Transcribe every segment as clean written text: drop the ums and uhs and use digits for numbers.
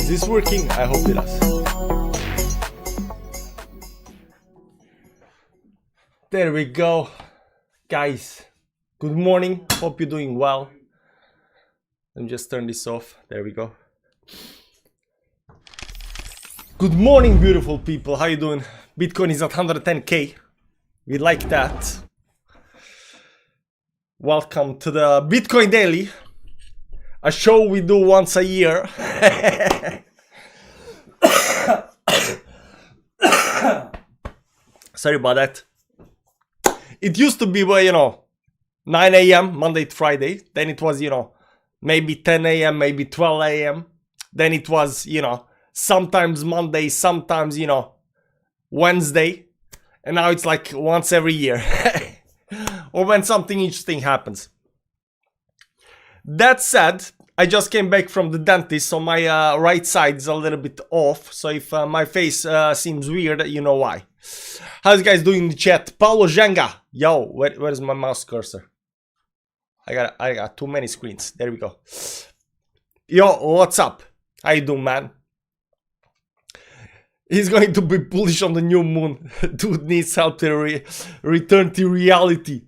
Is this working? I hope it does. There we go. Guys, good morning. Hope you're doing well. Let me just turn this off. There we go. Good morning, beautiful people. How you doing? Bitcoin is at 110k. We like that. Welcome to the Bitcoin Daily, a show we do once a year. Sorry about that. It used to be, well, 9 a.m. Monday to Friday. Then it was, maybe 10 a.m., maybe 12 a.m. Then it was, sometimes Monday, sometimes, Wednesday. And now it's like once every year. Or when something interesting happens. That said, I just came back from the dentist, so my right side is a little bit off. So if my face seems weird, you know why. How's you guys doing in the chat? Paulo Jenga. Yo, where's my mouse cursor? I got too many screens. There we go. Yo, what's up? How you doing, man? He's going to be bullish on the new moon. Dude needs help to return to reality.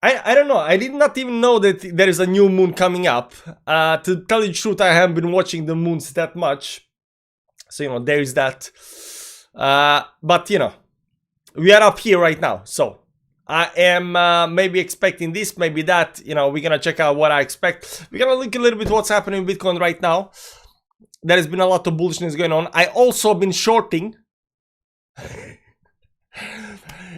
I don't know. I did not even know that there is a new moon coming up. To tell you the truth, I haven't been watching the moons that much. So, there is that. But, we are up here right now. So, I am maybe expecting this, maybe that. We're going to check out what I expect. We're going to look a little bit what's happening in Bitcoin right now. There has been a lot of bullishness going on. I also been shorting.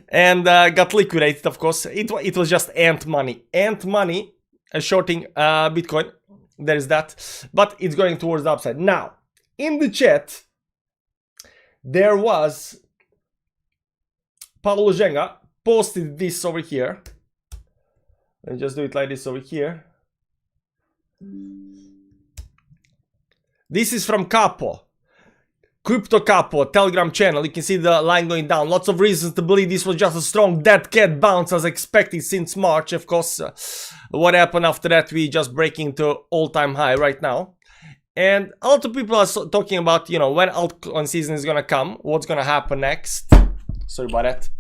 And got liquidated, of course. It was just ant money. Ant money shorting Bitcoin. There is that. But it's going towards the upside. Now, in the chat, there was Paulo Jenga posted this over here. Let me just do it like this over here. This is from Capo. Crypto Capo, Telegram channel. You can see the line going down. Lots of reasons to believe this was just a strong dead cat bounce as expected since March. Of course, what happened after that? We just breaking to all-time high right now. And a lot of people are talking about, when altcoin season is gonna come, what's gonna happen next. Sorry about that.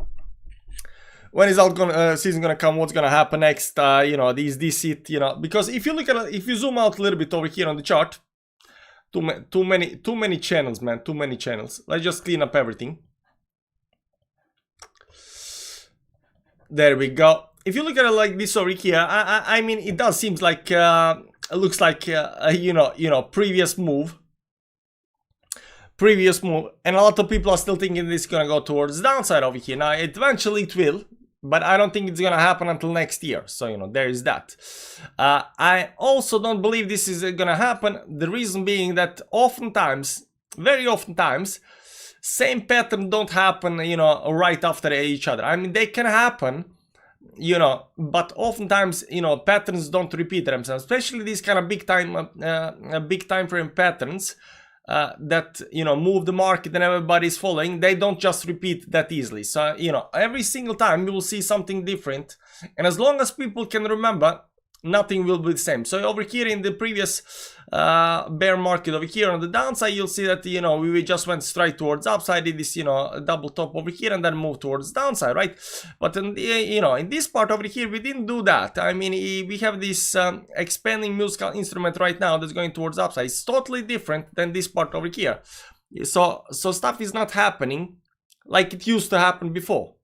When is altcoin season gonna come? What's gonna happen next? This it, because if you look at, if you zoom out a little bit over here on the chart. Too many channels, man. Too many channels. Let's just clean up everything. There we go. If you look at it like this over here, I mean, it does seems like it looks like previous move, and a lot of people are still thinking this is gonna go towards the downside over here. Now, eventually it will. But I don't think it's gonna happen until next year. So, there is that. I also don't believe this is gonna happen. The reason being that very oftentimes, same pattern don't happen, right after each other. I mean, they can happen, but oftentimes, patterns don't repeat themselves, especially these kind of big time frame patterns. That move the market and everybody's following, they don't just repeat that easily. So every single time you will see something different, and as long as people can remember, nothing will be the same. So over here in the previous bear market over here on the downside, you'll see that we just went straight towards upside, did this double top over here and then moved towards downside, right? But in in this part over here, we didn't do that. I mean, we have this expanding musical instrument right now that's going towards upside. It's totally different than this part over here. So stuff is not happening like it used to happen before.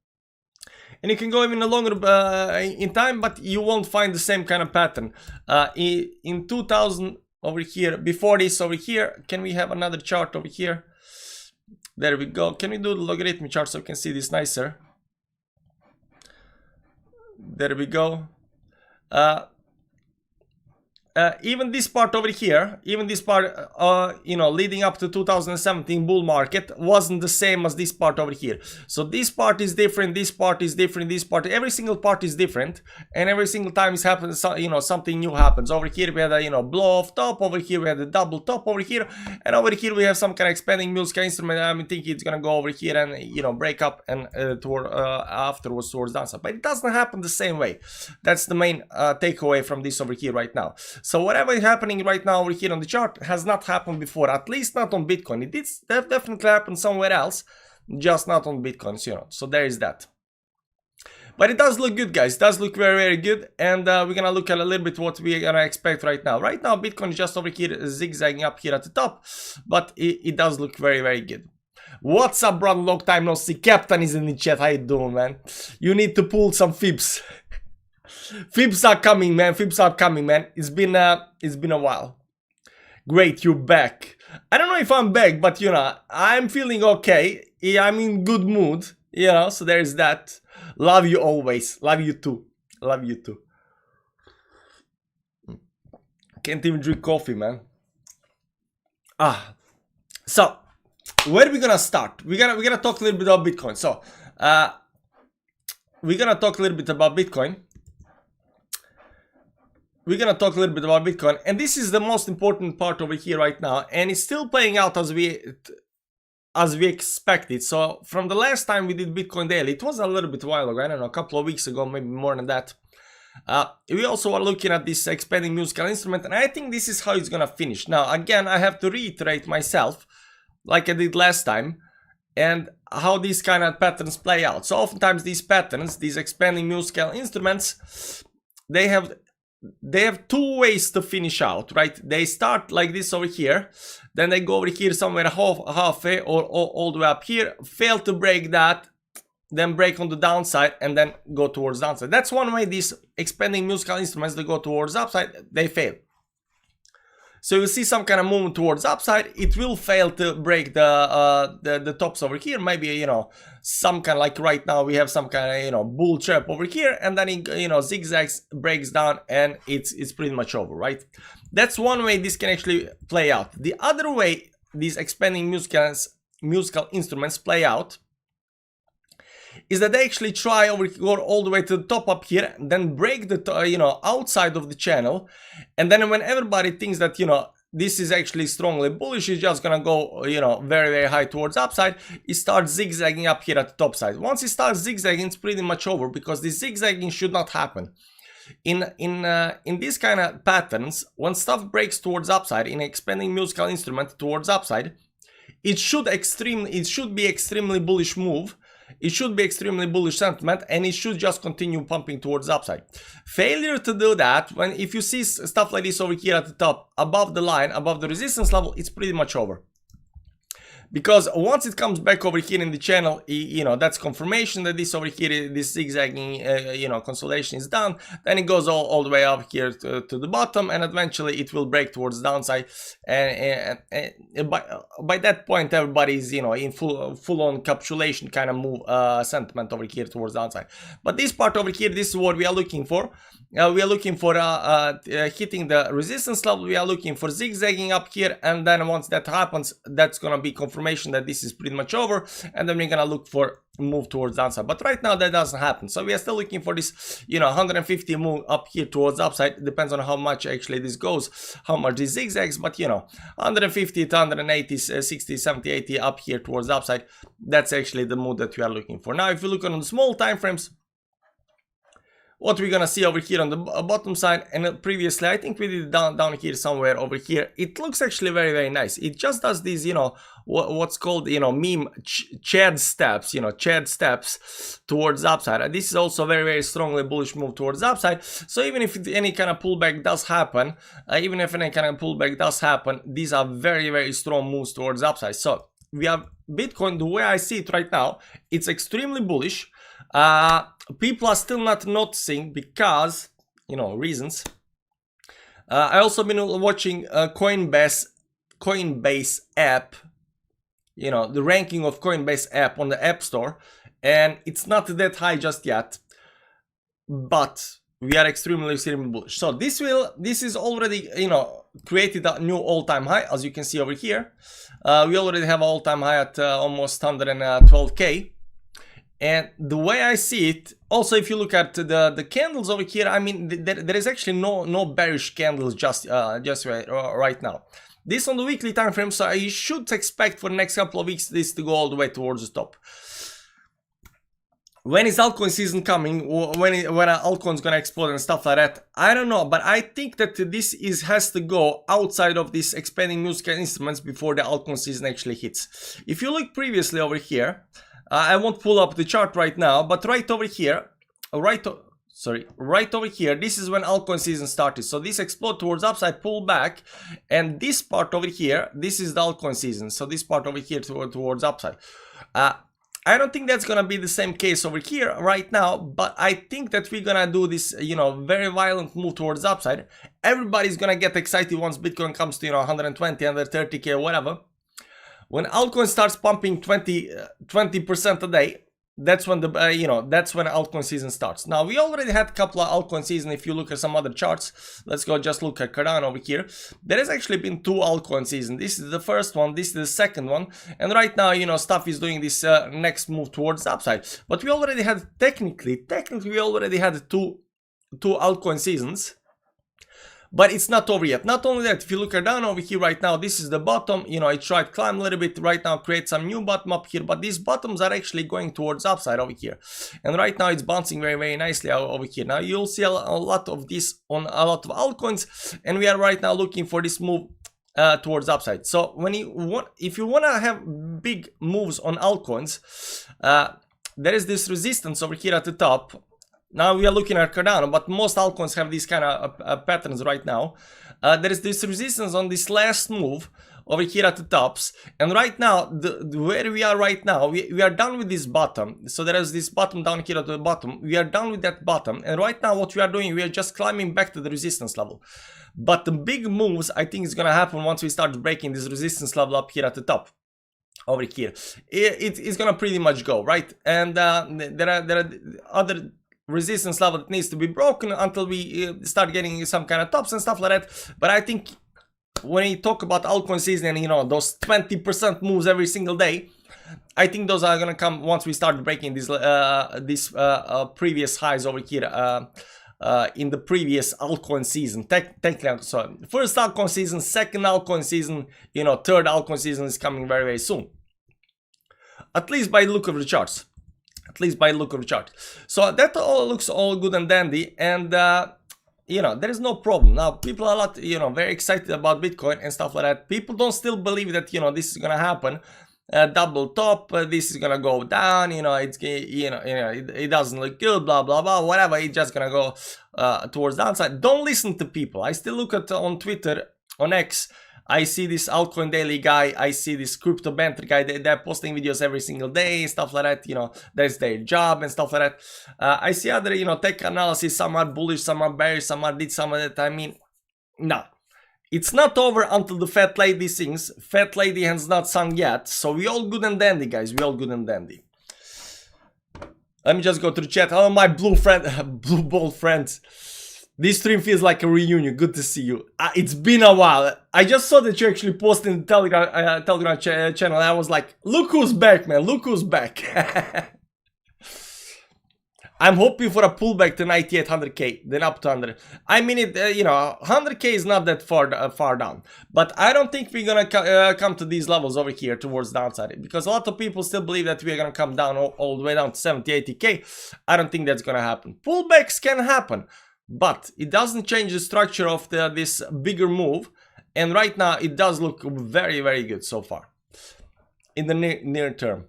And you can go even longer in time, but you won't find the same kind of pattern. In 2000 over here, before this over here, can we have another chart over here? There we go. Can we do the logarithmic chart so we can see this nicer? There we go. Even this part over here, leading up to 2017 bull market wasn't the same as this part over here. So this part is different, this part is different, this part, every single part is different, and every single time it happens, something new happens. Over here we had a blow off top, over here we had a double top over here, and over here we have some kind of expanding musical instrument. I'm thinking it's gonna go over here and break up and afterwards towards downside, but it doesn't happen the same way. That's the main takeaway from this over here right now. So whatever is happening right now over here on the chart has not happened before, at least not on Bitcoin. It did definitely happen somewhere else, just not on Bitcoin, you know. So there is that. But it does look good, guys. It does look very, very good. And we're going to look at a little bit what we're going to expect right now. Right now, Bitcoin is just over here, zigzagging up here at the top. But it does look very, very good. What's up, brother? Long time no see. Captain is in the chat. How you doing, man? You need to pull some fibs. Fibs are coming, man. Fibs are coming, man. It's been a while. Great, you're back. I don't know if I'm back, but, you know, I'm feeling okay. I'm in good mood, you know, so there's that. Love you always. Love you too. Love you too. Can't even drink coffee, man. So where are we gonna start? We're gonna talk a little bit about Bitcoin. So we're gonna talk a little bit about Bitcoin. We're gonna talk a little bit about Bitcoin, and this is the most important part over here right now, and it's still playing out as we expected. So from the last time we did Bitcoin Daily, it was a little bit while ago, I don't know, a couple of weeks ago, maybe more than that. We also are looking at this expanding musical instrument, and I think this is how it's gonna finish. Now, again, I have to reiterate myself, like I did last time, and how these kind of patterns play out. So oftentimes these patterns, these expanding musical instruments, they have two ways to finish out, right? They start like this over here, then they go over here somewhere halfway or all the way up here, fail to break that, then break on the downside, and then go towards downside. That's one way these expanding musical instruments that go towards upside, they fail. So you see some kind of movement towards upside, it will fail to break the tops over here. Maybe, you know, some kind of, like right now we have some kind of, you know, bull trap over here, and then it, you know, zigzags, breaks down, and it's pretty much over, right? That's one way this can actually play out. The other way these expanding musical instruments play out is that they actually try go all the way to the top up here, then break the you know, outside of the channel, and then when everybody thinks that, you know, this is actually strongly bullish, it's just gonna go, you know, very, very high towards upside, it starts zigzagging up here at the top side. Once it starts zigzagging, it's pretty much over, because this zigzagging should not happen. In these kind of patterns, when stuff breaks towards upside in an expanding musical instrument towards upside, it should be extremely bullish move. It should be extremely bullish sentiment, and it should just continue pumping towards upside. Failure to do that, if you see stuff like this over here at the top, above the line, above the resistance level, it's pretty much over. Because once it comes back over here in the channel, you know, that's confirmation that this over here, this zigzagging, you know, consolidation is done. Then it goes all the way up here to the bottom, and eventually it will break towards the downside. And by that point, everybody's, you know, in full-on capitulation kind of move sentiment over here towards the downside. But this part over here, this is what we are looking for. We are looking for hitting the resistance level. We are looking for zigzagging up here, and then once that happens, that's gonna be confirmation that this is pretty much over, and then we're gonna look for move towards downside. But right now that doesn't happen, so we are still looking for this, you know, 150 move up here towards upside. It depends on how much actually this goes, how much this zigzags, but you know, 150 to 180, 60, 70, 80 up here towards upside, that's actually the move that we are looking for. Now if you look on the small time frames, what we're gonna see over here on the bottom side, and previously I think we did it down here somewhere over here, it looks actually very, very nice. It just does these, you know, what's called, you know, meme Chad steps, you know, Chad steps towards upside. And this is also very, very strongly bullish move towards upside. So even if any kind of pullback does happen, these are very, very strong moves towards upside. So we have Bitcoin, the way I see it right now, it's extremely bullish. People are still not noticing because, you know, reasons. I also been watching Coinbase app, you know, the ranking of Coinbase app on the App Store, and it's not that high just yet, but we are extremely bullish. So this is already, you know, created a new all-time high, as you can see over here. We already have an all-time high at almost 112k. And the way I see it, also if you look at the candles over here, I mean, there is actually no bearish candles just right now. This on the weekly time frame, so you should expect for the next couple of weeks this to go all the way towards the top. When is altcoin season coming? When altcoin's gonna explode and stuff like that? I don't know, but I think that this has to go outside of this expanding musical instruments before the altcoin season actually hits. If you look previously over here, I won't pull up the chart right now, but right over here, right over here, this is when altcoin season started. So this explode towards upside, pull back, and this part over here, this is the altcoin season. So this part over here towards upside. I don't think that's gonna be the same case over here right now, but I think that we're gonna do this, you know, very violent move towards upside. Everybody's gonna get excited once Bitcoin comes to, you know, 120, 130k or whatever. When altcoin starts pumping 20% a day, that's when the that's when altcoin season starts. Now we already had a couple of altcoin season. If you look at some other charts, let's go just look at Cardano over here. There has actually been 2 altcoin season. This is the first one, this is the second one, and right now, you know, stuff is doing this next move towards the upside. But we already had technically we already had two altcoin seasons. But it's not over yet. Not only that, if you look at down over here right now, this is the bottom. You know, it tried to climb a little bit right now, create some new bottom up here. But these bottoms are actually going towards upside over here. And right now it's bouncing very, very nicely over here. Now you'll see a lot of this on a lot of altcoins. And we are right now looking for this move towards upside. So when if you want to have big moves on altcoins, there is this resistance over here at the top. Now we are looking at Cardano, but most altcoins have these kind of patterns right now. There is this resistance on this last move over here at the tops, and right now, where we are right now, we are done with this bottom. So there is this bottom down here at the bottom. We are done with that bottom, and right now what we are doing, we are just climbing back to the resistance level. But the big moves, I think, is gonna happen once we start breaking this resistance level up here at the top. Over here, it's gonna pretty much go right, and there are other resistance level that needs to be broken until we start getting some kind of tops and stuff like that. But I think when you talk about altcoin season and, you know, those 20% moves every single day, I think those are gonna come once we start breaking these previous highs over here in the previous altcoin season. Technically, so first altcoin season, second altcoin season, you know, third altcoin season is coming very, very soon. At least by the look of the charts. So that all looks all good and dandy, and you know, there is no problem. Now people are a lot, you know, very excited about Bitcoin and stuff like that. People don't still believe that, you know, this is gonna happen. Double top, this is gonna go down, you know, it's, it doesn't look good, blah blah blah, whatever. It's just gonna go towards downside. Don't listen to people. I still look at on Twitter, on X, I see this altcoin daily guy, I see this crypto banter guy. They're posting videos every single day, stuff like that. You know, that's their job and stuff like that. I see other, you know, tech analysis. Some are bullish, some are bearish, some are this, some are that. I mean, no, it's not over until the fat lady sings. Fat lady has not sung yet, so we all good and dandy, guys. We all good and dandy. Let me just go to the chat. Oh, my blue ball friends. This stream feels like a reunion. Good to see you. It's been a while. I just saw that you actually posted in the Telegram channel. I was like, look who's back, man. Look who's back. I'm hoping for a pullback to 9800k, then up to 100. I mean, you know, 100k is not that far down. But I don't think we're gonna come to these levels over here towards downside, because a lot of people still believe that we're gonna come down all the way down to 70, 80k. I don't think that's gonna happen. Pullbacks can happen, but it doesn't change the structure of this bigger move. And right now it does look very, very good so far in the near term.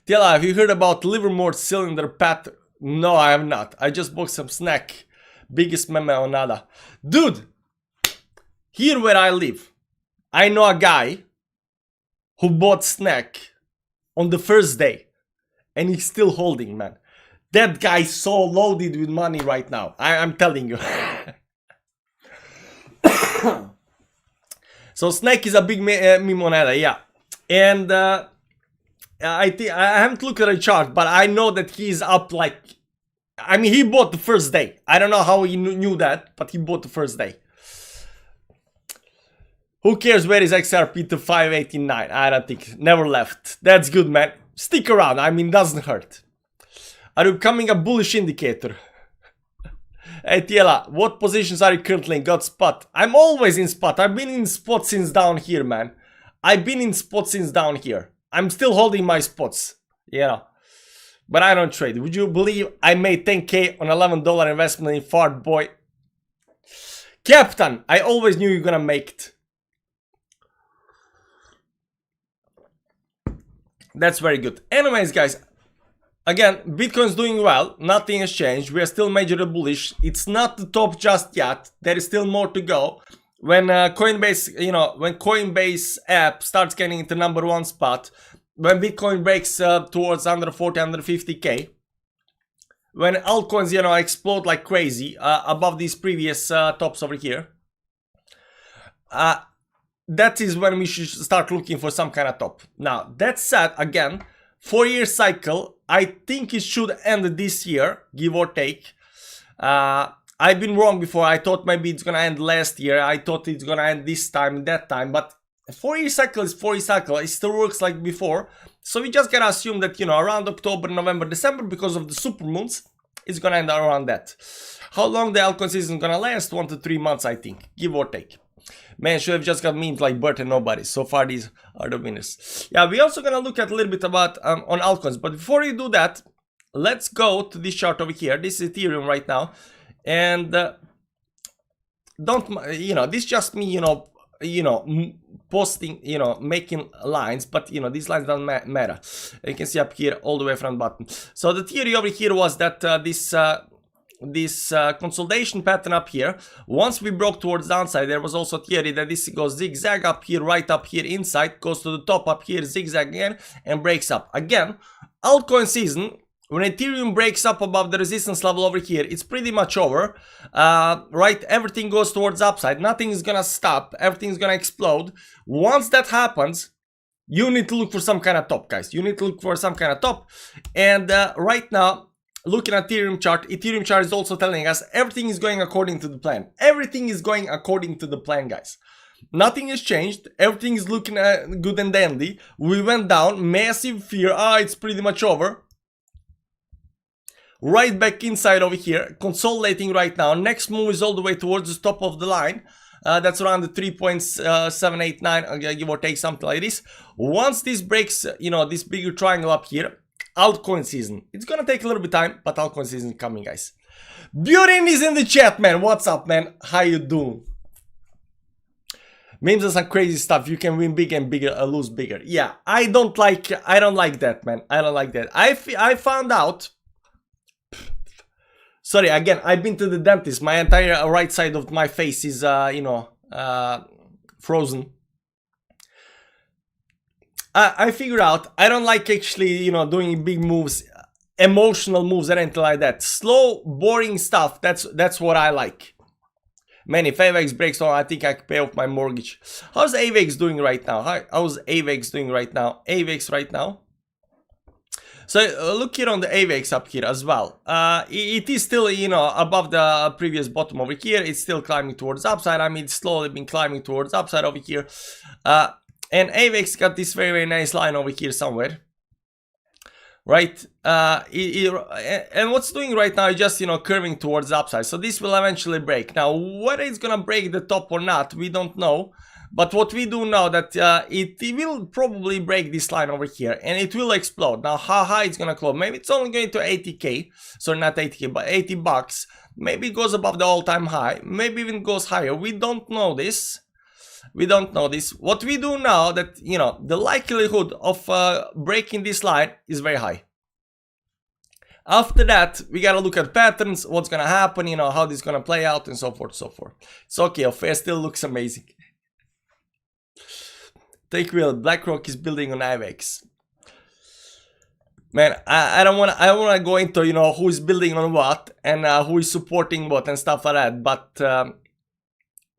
Tila, have you heard about Livermore cylinder pattern? No, I have not. I just bought some snack. Biggest meme on nada. Dude, here where I live, I know a guy who bought snack on the first day, and he's still holding, man. That guy's so loaded with money right now. I'm telling you. So snack is a big meme on nada, yeah. And I haven't looked at a chart, but I know that he's up like, I mean, he bought the first day. I don't know how he knew that, but he bought the first day. Who cares where is XRP to 589? I don't think. Never left. That's good, man. Stick around. I mean, doesn't hurt. Are you becoming a bullish indicator? Hey Tiela, what positions are you currently in? Got spot? I'm always in spot. I've been in spot since down here, man. I've been in spot since down here. I'm still holding my spots, you know. but I don't trade. Would you believe I made 10K on $11 investment in Fart Boy? Captain, I always knew you're gonna make it. That's very good. Anyways, guys, again, Bitcoin's doing well. Nothing has changed. We are still majorly bullish. It's not the top just yet. There is still more to go. When Coinbase, when Coinbase app starts getting into #1 spot, when Bitcoin breaks towards 140, 150K, when altcoins, explode like crazy above these previous tops over here, that is when we should start looking for some kind of top. Now, that said, again, 4-year cycle, I think it should end this year, give or take. I've been wrong before. I thought maybe it's gonna end last year. I thought it's gonna end this time, that time, but 4-year cycle is 4-year cycle. It still works like before. So we just gotta assume that, around October, November, December, because of the super moons, it's gonna end around that. How long the altcoin season is gonna last? 1 to 3 months, I think, give or take. Man, should have just got memes like Bert and nobody. So far, these are the winners. Yeah, we're also gonna look at a little bit about on altcoins. But before we do that, let's go to this chart over here. This is Ethereum right now, and this is just me, posting, making lines, but these lines don't matter. You can see up here all the way from the bottom. So the theory over here was that this consolidation pattern up here, once we broke towards downside, there was also theory that this goes zigzag up here, right up here inside, goes to the top up here, zigzag again, and breaks up again. Altcoin season, when Ethereum breaks up above the resistance level over here, it's pretty much over, right? Everything goes towards upside. Nothing is gonna stop. Everything's gonna explode. Once that happens, you need to look for some kind of top, guys. You need to look for some kind of top. And right now, looking at Ethereum chart is also telling us everything is going according to the plan. Everything is going according to the plan, guys. Nothing has changed. Everything is looking good and dandy. We went down, massive fear. It's pretty much over. Right back inside over here, consolidating right now. Next move is all the way towards the top of the line. That's around the 3.789, give or take, something like this. Once this breaks, this bigger triangle up here, altcoin season. It's gonna take a little bit of time, but altcoin season is coming, guys. Burin is in the chat, man. What's up, man? How you doing? Memes are some crazy stuff. You can win big and bigger, lose bigger. Yeah, I don't like that, man. I don't like that. I found out. Sorry, again, I've been to the dentist. My entire right side of my face is, frozen. I figured out I don't like actually, doing big moves, emotional moves and anything like that. Slow, boring stuff. That's what I like. Man, if AVAX breaks down, I think I can pay off my mortgage. How's AVAX doing right now? How's AVAX doing right now? AVAX right now. So look here on the AVAX up here as well. It is still, above the previous bottom over here. It's still climbing towards upside. I mean, it's slowly been climbing towards upside over here. And AVAX got this very, very nice line over here somewhere. Right? And what's doing right now is just, curving towards upside. So this will eventually break. Now, whether it's gonna break the top or not, we don't know. But what we do know that it will probably break this line over here and it will explode. Now, how high it's gonna close? Maybe it's only going to 80K. Sorry, not 80K, but 80 bucks. Maybe it goes above the all-time high. Maybe even goes higher. We don't know this. We don't know this. What we do know that, the likelihood of breaking this line is very high. After that, we gotta look at patterns, what's gonna happen, how this is gonna play out, and so forth, so forth. It's okay, Affair still looks amazing. Take real, BlackRock is building on AVAX. Man, I don't wanna go into, who is building on what, and who is supporting what, and stuff like that, but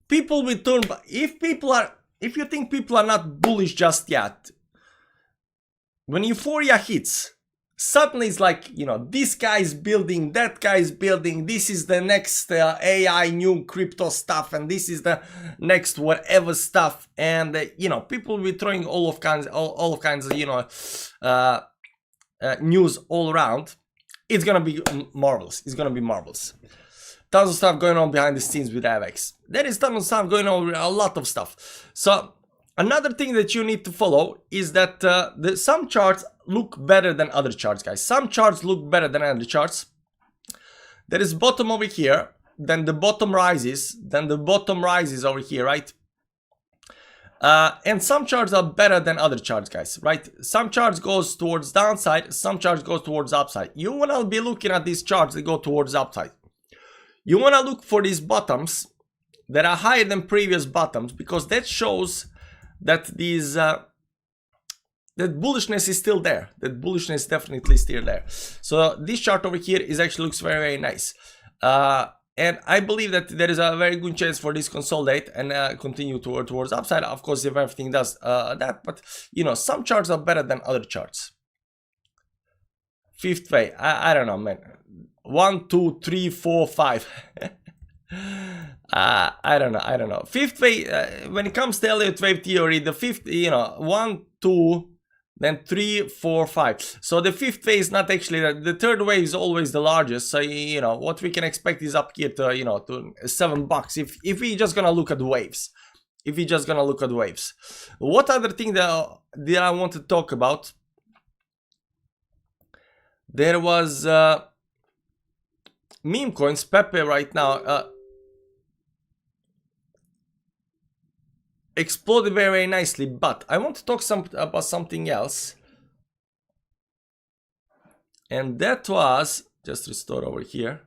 people will turn, if you think people are not bullish just yet, when euphoria hits, suddenly it's like, this guy is building, that guy is building, this is the next AI new crypto stuff, and this is the next whatever stuff, and people will be throwing all kinds of news all around. It's gonna be marvelous. It's gonna be marvelous. Tons of stuff going on behind the scenes with AVAX. There is tons of stuff going on with a lot of stuff. So another thing that you need to follow is that some charts look better than other charts, guys. Some charts look better than other charts. There is bottom over here, then the bottom rises, then the bottom rises over here, right? And some charts are better than other charts, guys, right? Some charts goes towards downside, some charts goes towards upside. You want to be looking at these charts that go towards upside. You want to look for these bottoms that are higher than previous bottoms, because that shows that these that bullishness is still there. That bullishness is definitely still there. So this chart over here is actually looks very, very nice. And I believe that there is a very good chance for this consolidate and continue towards upside. Of course, if everything does that, but you know, some charts are better than other charts. Fifth way, I don't know, man. 1, 2, 3, 4, 5. I don't know. Fifth way, when it comes to Elliott wave theory, the fifth, you know, 1, 2, then 3, 4, 5. So the fifth wave is not actually the third wave is always the largest. So you know what we can expect is up here to, you know, to $7 if we just gonna look at the waves. If we just gonna look at the waves. What other thing that I want to talk about? There was meme coins, Pepe right now exploded very, very nicely, but I want to talk about something else, and that was just restore over here,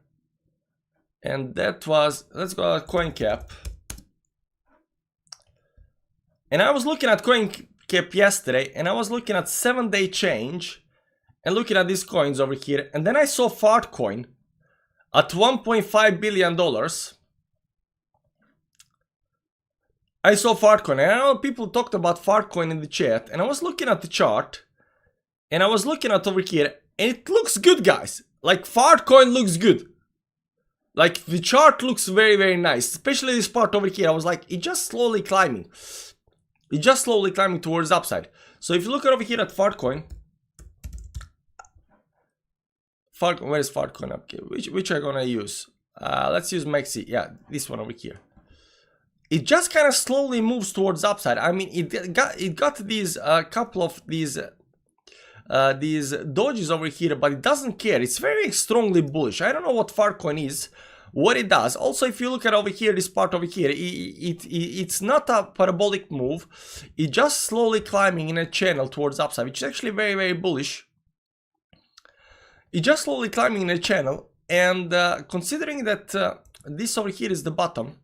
and that was, let's go at CoinCap, and I was looking at CoinCap yesterday, and I was looking at 7-day change and looking at these coins over here, and then I saw Fartcoin at $1.5 billion. I saw Fartcoin, and I know people talked about Fartcoin in the chat, and I was looking at the chart, and I was looking at over here, and it looks good, guys. Like, Fartcoin looks good. Like, the chart looks very, very nice, especially this part over here. I was like, it's just slowly climbing. It's just slowly climbing towards the upside. So if you look over here at Fartcoin, where is Fartcoin up here? Which are gonna use? Let's use Maxi. Yeah, this one over here. It just kind of slowly moves towards upside. I mean, it got these couple of these dodges over here, but it doesn't care. It's very strongly bullish. I don't know what Fartcoin is, what it does. Also, if you look at over here, this part over here, it's not a parabolic move. It's just slowly climbing in a channel towards upside, which is actually very, very bullish. It's just slowly climbing in a channel, and considering that this over here is the bottom,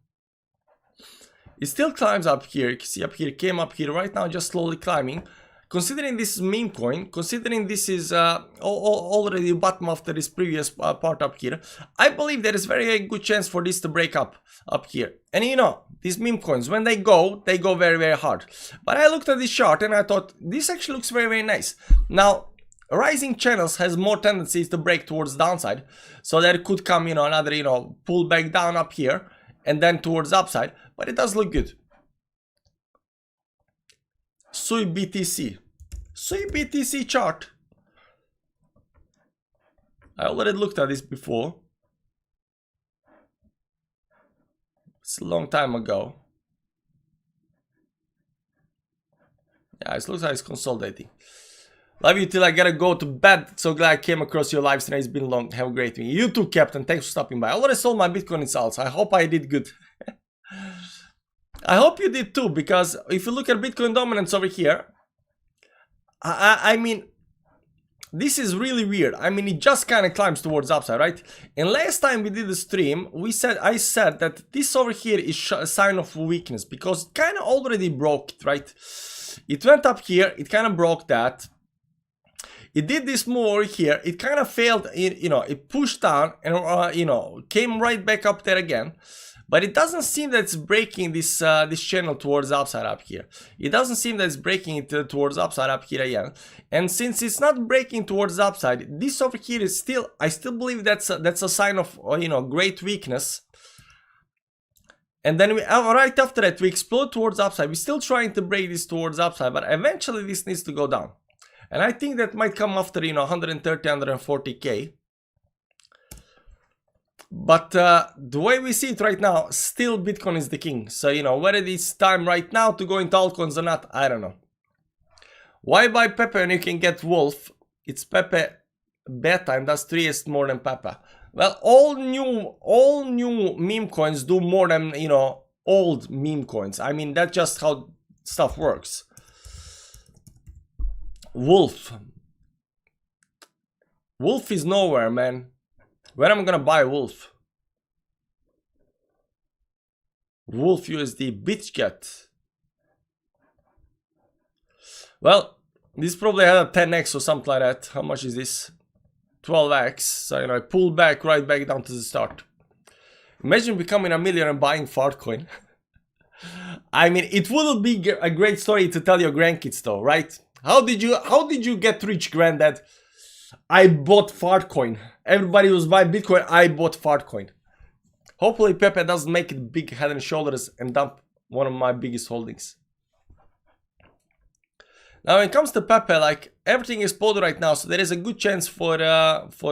it still climbs up here. You can see up here, it came up here right now, just slowly climbing. Considering this is meme coin, considering this is already the bottom after this previous part up here, I believe there is very good chance for this to break up here. And you know, these meme coins, when they go very, very hard. But I looked at this chart and I thought, this actually looks very, very nice. Now, rising channels has more tendencies to break towards downside. So there could come, you know, another, you know, pull back down up here and then towards upside. But it does look good. Sui BTC chart. I already looked at this before. It's a long time ago. Yeah, it looks like it's consolidating. Love you till I gotta go to bed. So glad I came across your live stream. It's been long. Have a great week. You too, Captain. Thanks for stopping by. I already sold my Bitcoin in salts. I hope I did good. I hope you did too, because if you look at Bitcoin dominance over here, I mean, this is really weird. I mean, it just kind of climbs towards upside, right? And last time we did the stream, I said that this over here is a sign of weakness, because it kind of already broke it, right? It went up here, it kind of broke that. It did this move over here, it kind of failed, you know, it pushed down and, you know, came right back up there again. But it doesn't seem that it's breaking this this channel towards upside up here. It doesn't seem that it's breaking it towards upside up here again. And since it's not breaking towards upside, this over here is still, I still believe that's a sign of, you know, great weakness. And then right after that, we explode towards upside. We're still trying to break this towards upside, but eventually this needs to go down. And I think that might come after, you know, 130, 140K. But the way we see it right now, still Bitcoin is the king. So, you know, whether it's time right now to go into altcoins or not, I don't know. Why buy Pepe when you can get Wolf? It's Pepe beta and does 3x more than Pepe. Well, all new meme coins do more than, you know, old meme coins. I mean, that's just how stuff works. Wolf. Wolf is nowhere, man. When am I gonna buy Wolf? Wolf USD Bitget. Well, this probably had a 10x or something like that. How much is this? 12x. So, you know, I pulled back right back down to the start. Imagine becoming a millionaire and buying Fartcoin. I mean, it would be a great story to tell your grandkids, though, right? How did you get rich, granddad? I bought Fartcoin. Everybody was buying Bitcoin. I bought Fartcoin. Hopefully, Pepe doesn't make it big head and shoulders and dump one of my biggest holdings. Now, when it comes to Pepe, like, everything is exploded right now, so there is a good chance for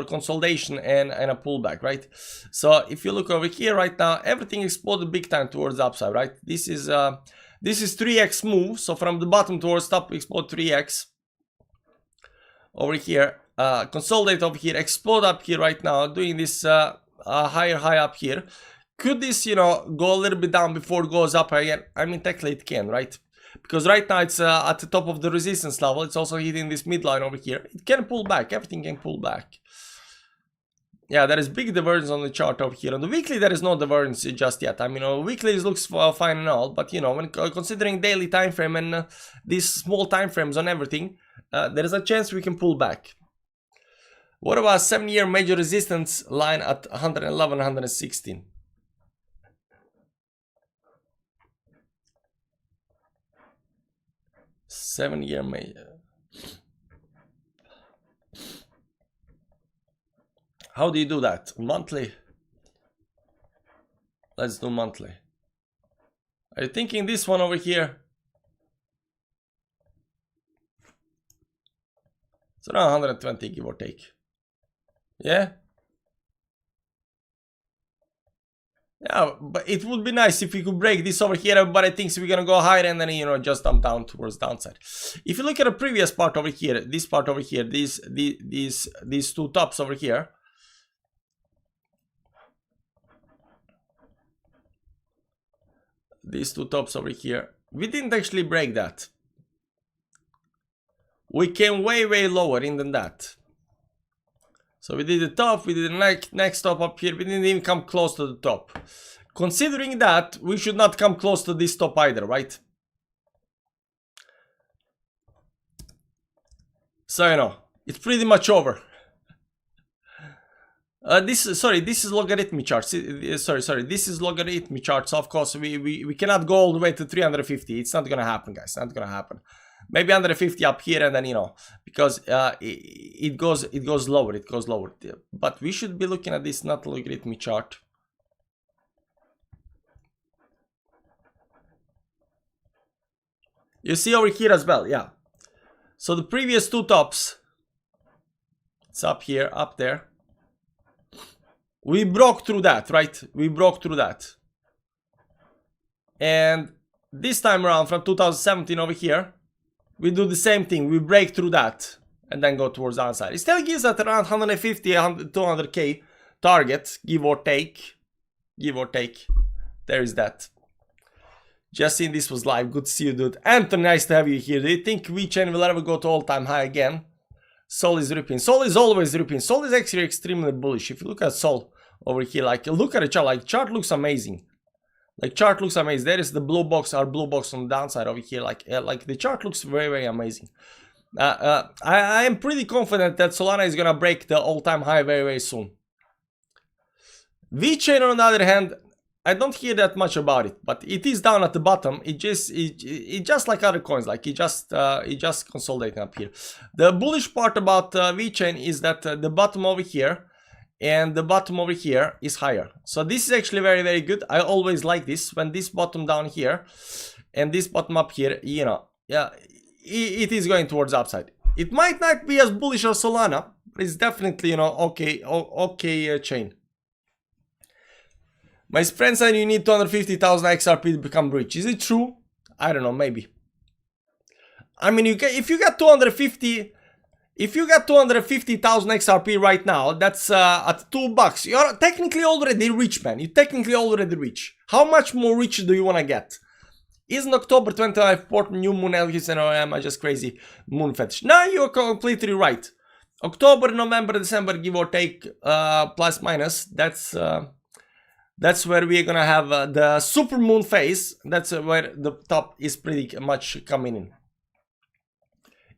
consolidation and a pullback, right? So if you look over here right now, everything exploded big time towards the upside, right? This is 3x move, so from the bottom towards top, explode 3x. Over here, consolidate over here, explode up here right now, doing this higher high up here. Could this, you know, go a little bit down before it goes up again? I mean, technically it can, right? Because right now it's at the top of the resistance level. It's also hitting this midline over here. It can pull back. Everything can pull back. Yeah, there is big divergence on the chart over here. On the weekly, there is no divergence just yet. I mean, weekly looks fine and all, but you know, when considering daily time frame and these small time frames on everything, there is a chance we can pull back. What about 7-year major resistance line at 111, 116? Seven-year major. How do you do that? Monthly? Let's do monthly. Are you thinking this one over here? It's around 120, give or take. Yeah? Yeah, but it would be nice if we could break this over here. Everybody thinks we're gonna go higher and then, you know, just dump down towards downside. If you look at the previous part over here, this part over here, these two tops over here. These two tops over here, we didn't actually break that. We came way lower in than that. So we did the top, we did the next top up here, we didn't even come close to the top. Considering that, we should not come close to this top either, right? So, you know, it's pretty much over. This is logarithmic charts. Sorry, this is logarithmic charts. So of course, we cannot go all the way to 350. It's not gonna happen, guys. Not gonna happen. Maybe under 50 up here, and then, you know, because it goes lower. But we should be looking at this not logarithmic chart. You see over here as well, yeah. So the previous two tops, it's up here, up there. We broke through that, right? We broke through that. And this time around from 2017 over here, we do the same thing. We break through that and then go towards the downside. It still gives us around 150, 200k target, give or take. Give or take. There is that. Just seeing this was live. Good to see you, dude. Anthony, nice to have you here. Do you think VeChain will ever go to all-time high again? Sol is ripping. Sol is always ripping. Sol is actually extremely bullish. If you look at Sol over here, like, look at the chart. Like, chart looks amazing. Like, chart looks amazing. There is the blue box, our blue box on the downside over here. Like the chart looks very amazing. I am pretty confident that Solana is gonna break the all-time high very soon. VeChain, on the other hand, I don't hear that much about it, but it is down at the bottom. It just like other coins, like it just consolidating up here. The bullish part about VeChain is that the bottom over here and the bottom over here is higher. So this is actually very good. I always like this when this bottom down here and this bottom up here, you know, yeah, it is going towards upside. It might not be as bullish as Solana, but it's definitely, you know, okay chain. My friend said you need 250,000 XRP to become rich. Is it true? I don't know, maybe. I mean, if you got 250, if you got 250,000 XRP right now, that's at $2. You're technically already rich, man. You're technically already rich. How much more rich do you want to get? Isn't October 25 port new moon Elgis, or am I just crazy moon fetish? No, you're completely right. October, November, December, give or take, plus minus. That's where we're gonna have the super moon phase. That's where the top is pretty much coming in.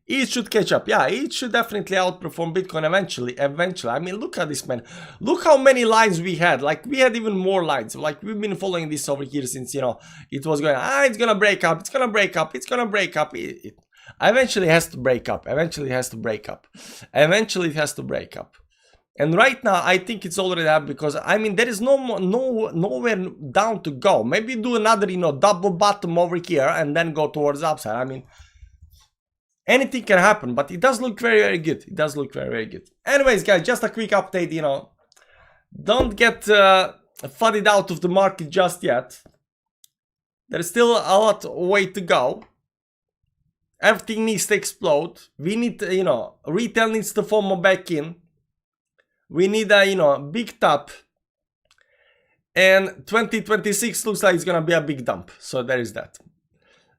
It should catch up. Yeah, it should definitely outperform Bitcoin eventually. I mean, look at this, man. Look how many lines we had. Like, we had even more lines. Like, we've been following this over here since, you know, it was going, it's gonna break up, it's gonna break up, it's gonna break up. It eventually has to break up. Eventually it has to break up. Eventually it has to break up. And right now, I think it's already up because, I mean, there is nowhere down to go. Maybe do another, you know, double bottom over here and then go towards upside. I mean, anything can happen, but it does look very, very good. It does look very, very good. Anyways, guys, just a quick update, you know. Don't get flooded out of the market just yet. There's still a lot of way to go. Everything needs to explode. We need, you know, retail needs to FOMO back in. We need a, you know, big top. And 2026 looks like it's gonna be a big dump. So there is that.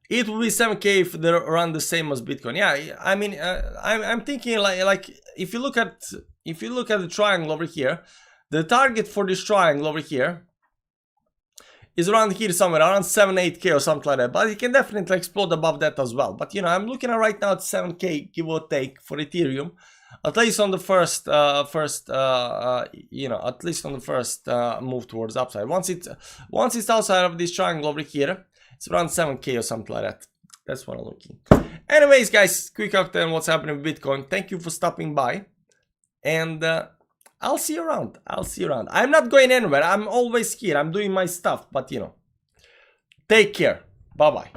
It will be 7K if they're around the same as Bitcoin. Yeah, I mean, I'm thinking like if you look at the triangle over here, the target for this triangle over here is around here somewhere, around 7-8K or something like that. But it can definitely explode above that as well. But you know, I'm looking at right now at 7K give or take for Ethereum, at least on the first you know, at least on the first move towards upside. Once it's outside of this triangle over here, it's around 7K or something like that. That's what I'm looking. Anyways, guys, quick update on what's happening with Bitcoin. Thank you for stopping by. And I'll see you around. I'll see you around. I'm not going anywhere. I'm always here. I'm doing my stuff. But, you know, take care. Bye-bye.